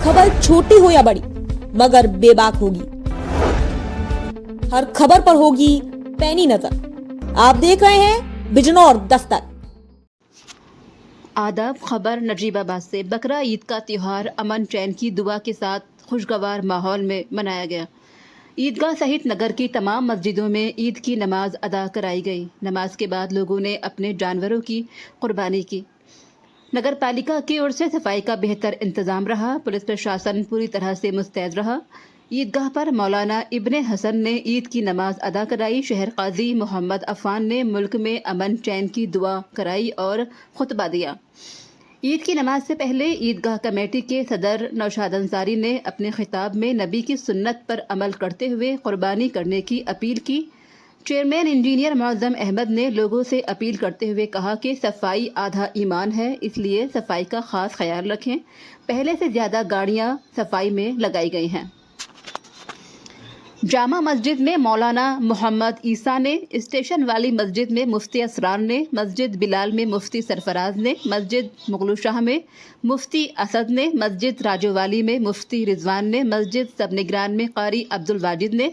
खबर छोटी हो या बड़ी मगर बेबाक होगी, हर खबर पर होगी पैनी नजर। आप देख रहे हैं बिजनौर दस्तक। आदाब। खबर नजीबाबाद से। बकरा ईद का त्यौहार अमन चैन की दुआ के साथ खुशगवार माहौल में मनाया गया। ईदगाह सहित नगर की तमाम मस्जिदों में ईद की नमाज अदा कराई गई। नमाज के बाद लोगों ने अपने जानवरों की कुर्बानी की। नगर पालिका की ओर से सफाई का बेहतर इंतजाम रहा। पुलिस प्रशासन पूरी तरह से मुस्तैद रहा। ईदगाह पर मौलाना इब्ने हसन ने ईद की नमाज अदा कराई। शहर काजी मोहम्मद अफान ने मुल्क में अमन चैन की दुआ कराई और खुतबा दिया। ईद की नमाज से पहले ईदगाह कमेटी के सदर नौशाद अंसारी ने अपने खिताब में नबी की सुन्नत पर अमल करते हुए कुर्बानी करने की अपील की। चेयरमैन इंजीनियर मुअज्जम अहमद ने लोगों से अपील करते हुए कहा कि सफाई आधा ईमान है, इसलिए सफाई का खास ख्याल रखें। पहले से ज़्यादा गाड़ियाँ सफाई में लगाई गई हैं। जामा मस्जिद में मौलाना मोहम्मद ईसा ने, स्टेशन वाली मस्जिद में मुफ्ती असरार ने, मस्जिद बिलाल में मुफ्ती सरफराज ने, मस्जिद मुगलू शाह में मुफ्ती असद ने, मस्जिद राजोवाली में मुफ्ती रिजवान ने, मस्जिद सबनिगरान में कारी अब्दुल वाजिद ने,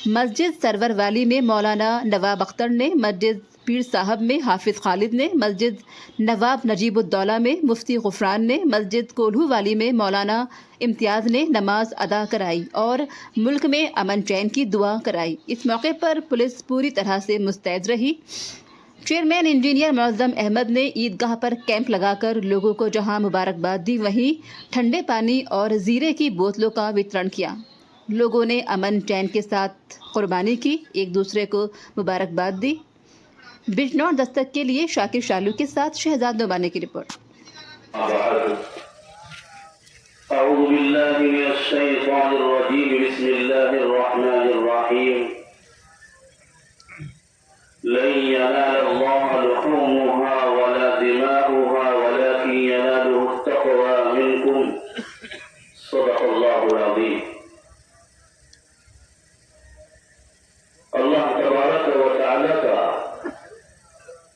मस्जिद सरवर वाली में मौलाना नवाब अख्तर ने, मस्जिद पीर साहब में हाफिज़ खालिद ने, मस्जिद नवाब नजीबुद्दौला में मुफ्ती गुफरान ने, मस्जिद कोल्हू वाली में मौलाना इम्तियाज़ ने नमाज अदा कराई और मुल्क में अमन चैन की दुआ कराई। इस मौके पर पुलिस पूरी तरह से मुस्तैद रही। चेयरमैन इंजीनियर मुअज्जम अहमद ने ईदगाह पर कैंप लगाकर लोगों को जहां मुबारकबाद दी, वहीं ठंडे पानी और ज़ीरे की बोतलों का वितरण किया। लोगों ने अमन चैन के साथ कुर्बानी की, एक दूसरे को मुबारकबाद दी। बिजनौर दस्तक के लिए शाकिर शालू के साथ शहजाद नोमानी की रिपोर्ट।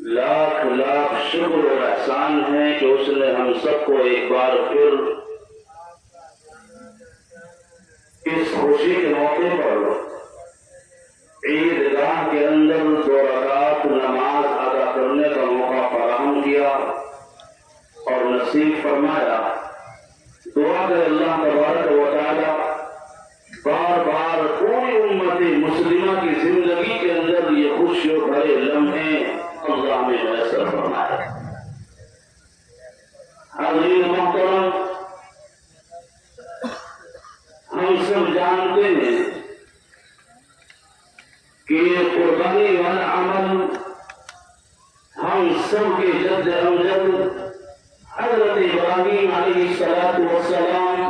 लाख लाख शुक्र और एहसान है कि उसने हम सबको एक बार फिर इस खुशी के मौके पर ईदगाह के अंदर 2 रकात नमाज अदा करने का मौका फराहम किया और नसीब फरमाया। दुआ करें अल्लाह तबारक व तआला बार बार पूरी उम्मत मुस्लिमा की जिंदगी के अंदर ये खुशियों भरे लम्हे अल्लाह में मैसर फरमाए। हाज़रीन मोहतरम, हम सब जानते हैं कि ये कुर्बानी वाला अमल हम सब के जद्द अमजद हज़रत इब्राहीम अलैहिस्सलातु वस्सलाम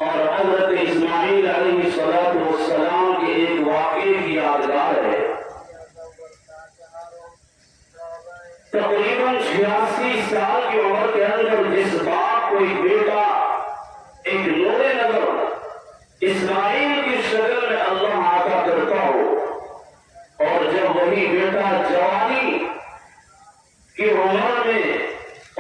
और हज़रत इस्माईल अलैहिस्सलातु वस्सलाम के एक वाक़े की यादगार है। तकरीबन 86 साल की उम्र के अंदर जिस बाप को एक बेटा एक नूरे नगर इस्माईल की शक्ल में अल्लाह आता करता हो और जब वही बेटा जवानी की उम्र में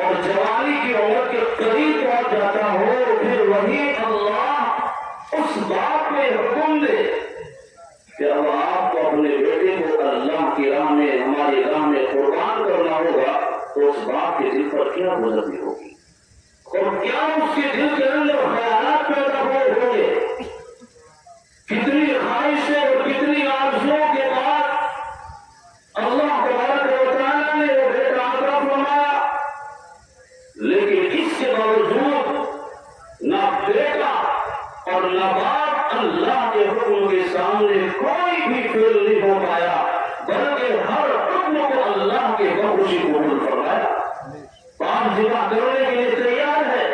और जवानी की उम्र के करीब पहुंच जाता हो, फिर वही अल्लाह उस बाप को हुक्म दे कि अब आपको अपने बेटे को अल्लाह की राह में, हमारी राह में कुर्बान करना होगा, तो उस बाप के दिल पर क्या गुजरती होगी और क्या उसके दिल के अंदर ख्यालात पैदा होंगे। कितनी ख्वाहिशें और कितनी आरज़ुओं के बाद अल्लाह तबारक व तआला ने वो बेटा अता फरमाया, लेकिन इसके बावजूद ना बेटा और ना बाप अल्लाह के हुक्म के सामने कोई भी फेल नहीं हो पाया, बल्कि हर हुक्म को अल्लाह के खुशी कबूल फरमाया। बाप जिबा करने के लिए तैयार है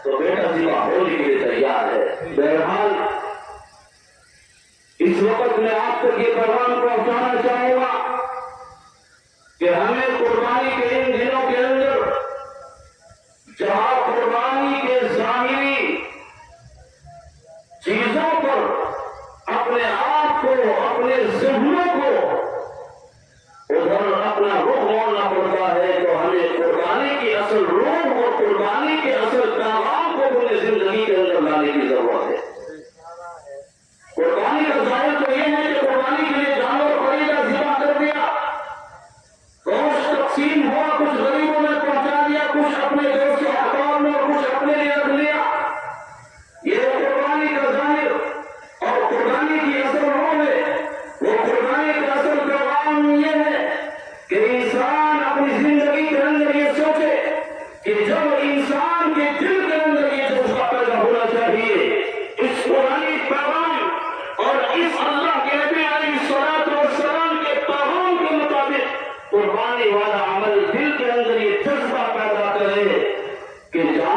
तो बेटा जिबा होने के लिए तैयार है। बहरहाल इस वक्त मैं आप तक ये पैगाम पहुंचाना चाहूंगा कि हमें कुर्बानी के इन दिनों के अंदर जहां कुर्बानी के ज़ाहिरी चीजों पर अपने आप को, अपने ज़हनों को उधर अपना रुख मोड़ना पड़ता है, तो हमें कुर्बानी की असल रूह और कुर्बानी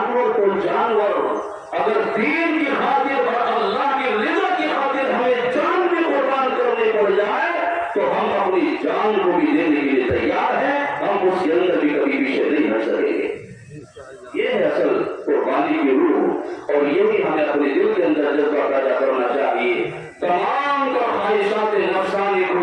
जानवर तो जानवर, अगर दीन की खातिर और अल्लाह की रिज़ा की खातिर हमें जान भी कुर्बान करनी पड़ जाए तो हम अपनी जान को भी देने के लिए तैयार हैं। हम उसके अंदर भी कभी पीछे नहीं हट सकेंगे। ये है असल कुर्बानी की रूह, और यही हमें अपने दिल के अंदर जज्बा पैदा करना चाहिए। तमाम का ख्वाहिशात नफ्सानी को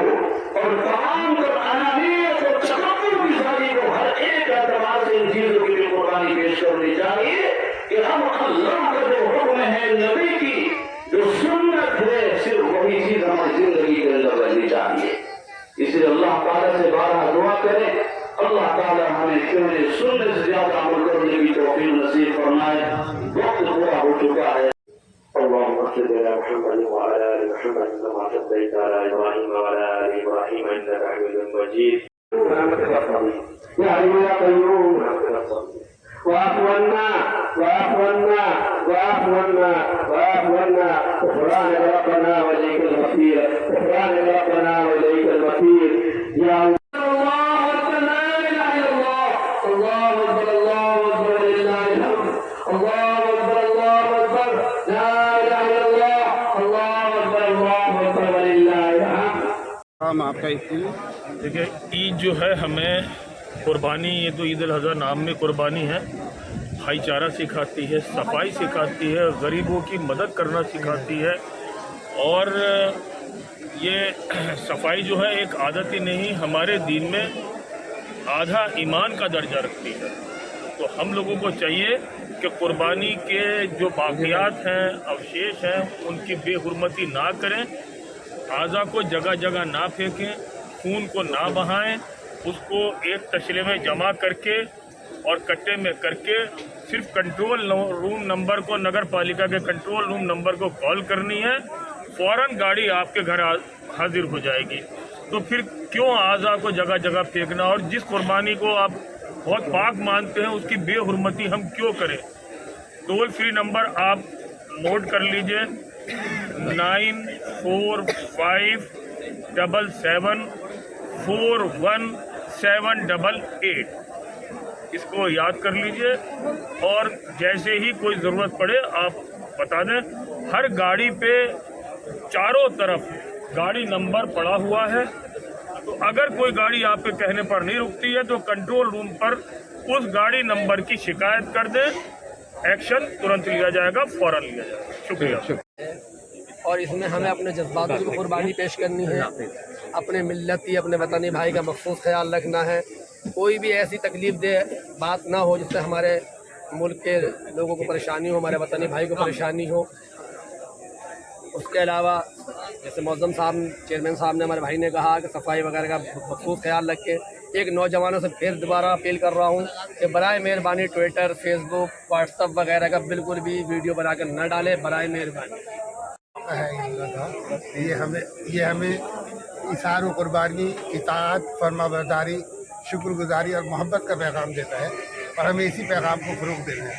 और तमाम का अनानियत और तकब्बुर की सारी को हर एक एतबार से इन चीजों की भी कुर्बानी पेश करनी चाहिए कि हम अल्लाह का जो हुक्म है, नबी की जो सुन्नत है, सिर्फ वही चीज हमारी जिंदगी के अंदर रहनी चाहिए। इसलिए अल्लाह ताला से बारहा दुआ करें, अल्लाह ताला हमें कहने सुनने से ज्यादा अमल करने की तौफीक नसीब फरमाए। वक्त पूरा हो चुका है। اللهم صل على محمد وعلى ال محمد كما صليت على ابراهيم وعلى ال ابراهيم انك حميد مجيد. يا حي يا قيوم واعف عنا واعف عنا واعف عنا واعف عنا. غفرانك ربنا واليك المصير، غفرانك ربنا واليك المصير. يا الله اكبر، لا اله الا الله، الله اكبر، الله اكبر، لله الحمد. الله اكبر، الله اكبر، لا اله الا الله، الله اكبر، الله اكبر، ولله الحمد. हम आपका ईद। देखिए, ईद जो है हमें कुर्बानी, ये तो ईद उल अज़हा नाम में कुर्बानी है, भाईचारा सिखाती है, सफाई सिखाती है, गरीबों की मदद करना सिखाती है। और ये सफाई जो है एक आदत ही नहीं, हमारे दीन में आधा ईमान का दर्जा रखती है। तो हम लोगों को चाहिए कि कुर्बानी के जो बाक़ियात हैं, अवशेष हैं, उनकी बेहुरमती ना करें, आज़ा को जगह जगह ना फेंकें, खून को ना बहाएं, उसको एक तशले में जमा करके और कट्टे में करके सिर्फ कंट्रोल रूम नंबर को, नगर पालिका के कंट्रोल रूम नंबर को कॉल करनी है, फ़ौरन गाड़ी आपके घर हाजिर हो जाएगी। तो फिर क्यों आज़ा को जगह जगह फेंकना, और जिस कुर्बानी को आप बहुत पाक मानते हैं उसकी बेहुरमती हम क्यों करें। टोल फ्री नंबर आप नोट कर लीजिए, 9457741788, इसको याद कर लीजिए। और जैसे ही कोई ज़रूरत पड़े आप बता दें। हर गाड़ी पे चारों तरफ गाड़ी नंबर पड़ा हुआ है, तो अगर कोई गाड़ी आपके कहने पर नहीं रुकती है तो कंट्रोल रूम पर उस गाड़ी नंबर की शिकायत कर दें, एक्शन तुरंत लिया जाएगा, फ़ौरन लिया जाएगा। शुक्रिया। और इसमें हमें अपने जज्बातों की कुर्बानी पेश करनी है, अपने मिल्लती, अपने वतनी भाई का मखसूस ख्याल रखना है। कोई भी ऐसी तकलीफ़ दे बात ना हो जिससे हमारे मुल्क के लोगों को परेशानी हो, हमारे वतनी भाई को परेशानी हो। उसके अलावा जैसे मौज़म साहब, चेयरमैन साहब ने, हमारे भाई ने कहा कि सफाई वगैरह का मखसूस ख्याल रख के, एक नौजवानों से फिर दोबारा अपील कर रहा हूँ कि बराए मेहरबानी ट्विटर, फेसबुक, व्हाट्सअप वगैरह का बिल्कुल भी वीडियो बना कर न डालें, बराए मेहरबानी। ये हमें इसार व कुर्बानी, इताअत, फरमाबरदारी, शुक्रगुजारी और मोहब्बत का पैगाम देता है, और हमें इसी पैगाम को फ़रोग़ देना है।